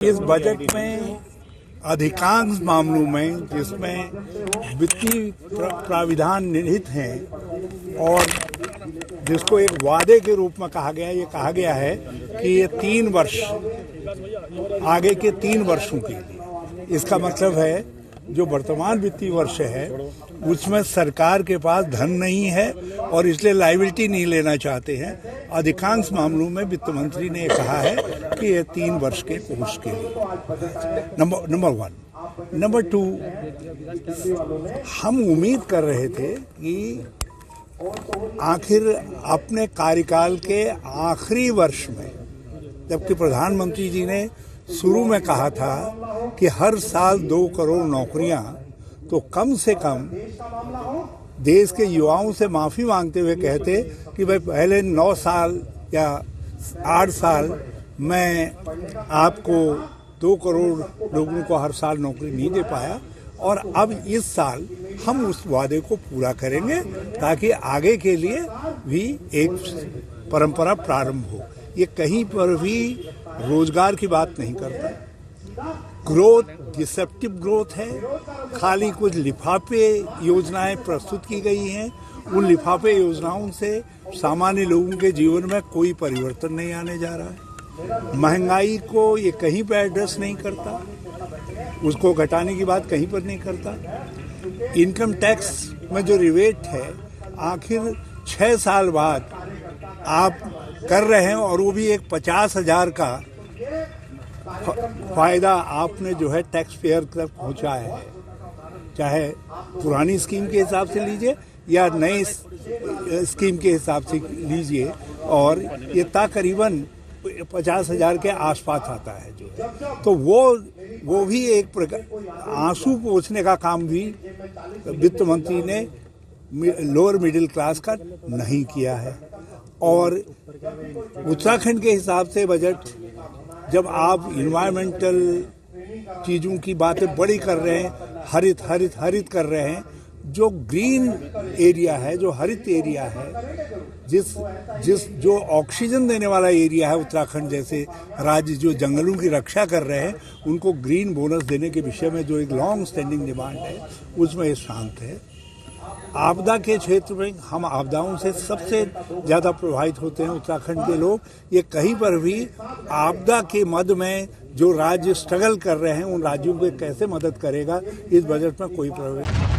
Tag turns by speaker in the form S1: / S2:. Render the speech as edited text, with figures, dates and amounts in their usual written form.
S1: इस बजट में अधिकांश मामलों में जिसमें वित्तीय प्राविधान निहित हैं और जिसको एक वादे के रूप में कहा गया है कि ये 3 वर्ष आगे के 3 वर्षों के लिए। इसका मतलब है जो वर्तमान वित्तीय वर्ष है उसमें सरकार के पास धन नहीं है और इसलिए लायबिलिटी नहीं लेना चाहते हैं। अधिकांश मामलों में वित्त मंत्री ने कहा है कि ये 3 वर्ष के कोर्स के लिए। नंबर 1। नंबर 2, हम उम्मीद कर रहे थे कि आखिर अपने कार्यकाल के आखिरी वर्ष में, जबकि प्रधानमंत्री जी ने शुरू में कहा था कि हर साल 2 करोड़ नौकरियां, तो कम से कम देश के युवाओं से माफ़ी मांगते हुए कहते कि भाई पहले 9 साल या 8 साल मैं आपको 2 करोड़ लोगों को हर साल नौकरी नहीं दे पाया और अब इस साल हम उस वादे को पूरा करेंगे ताकि आगे के लिए भी एक परंपरा प्रारंभ हो। ये कहीं पर भी रोजगार की बात नहीं करता। ग्रोथ डिसेप्टिव ग्रोथ है। खाली कुछ लिफाफे योजनाएं प्रस्तुत की गई हैं। उन लिफाफे योजनाओं से सामान्य लोगों के जीवन में कोई परिवर्तन नहीं आने जा रहा है। महंगाई को ये कहीं पर एड्रेस नहीं करता, उसको घटाने की बात कहीं पर नहीं करता। इनकम टैक्स में जो रिबेट है आखिर 6 साल बाद आप कर रहे हैं और वो भी एक 50,000 का फायदा आपने जो है टैक्स पेयर तक पहुंचाया है। चाहे पुरानी स्कीम के हिसाब से लीजिए या नई स्कीम के हिसाब से लीजिए, और ये तकरीबन 50,000 के आसपास आता है जो, तो वो भी एक प्रकार आंसू पोंछने का काम भी वित्त मंत्री ने लोअर मिडिल क्लास का नहीं किया है। और उत्तराखंड के हिसाब से बजट, जब आप इन्वायरमेंटल चीज़ों की बातें बड़ी कर रहे हैं, हरित हरित हरित कर रहे हैं, जो ग्रीन एरिया है, जो हरित एरिया है, जो ऑक्सीजन देने वाला एरिया है, उत्तराखंड जैसे राज्य जो जंगलों की रक्षा कर रहे हैं, उनको ग्रीन बोनस देने के विषय में जो एक लॉन्ग स्टैंडिंग डिमांड है उसमें ये शांत है। आपदा के क्षेत्र में हम आपदाओं से सबसे ज़्यादा प्रभावित होते हैं उत्तराखंड के लोग। ये कहीं पर भी आपदा के मद में जो राज्य स्ट्रगल कर रहे हैं उन राज्यों को कैसे मदद करेगा, इस बजट में कोई प्रभाव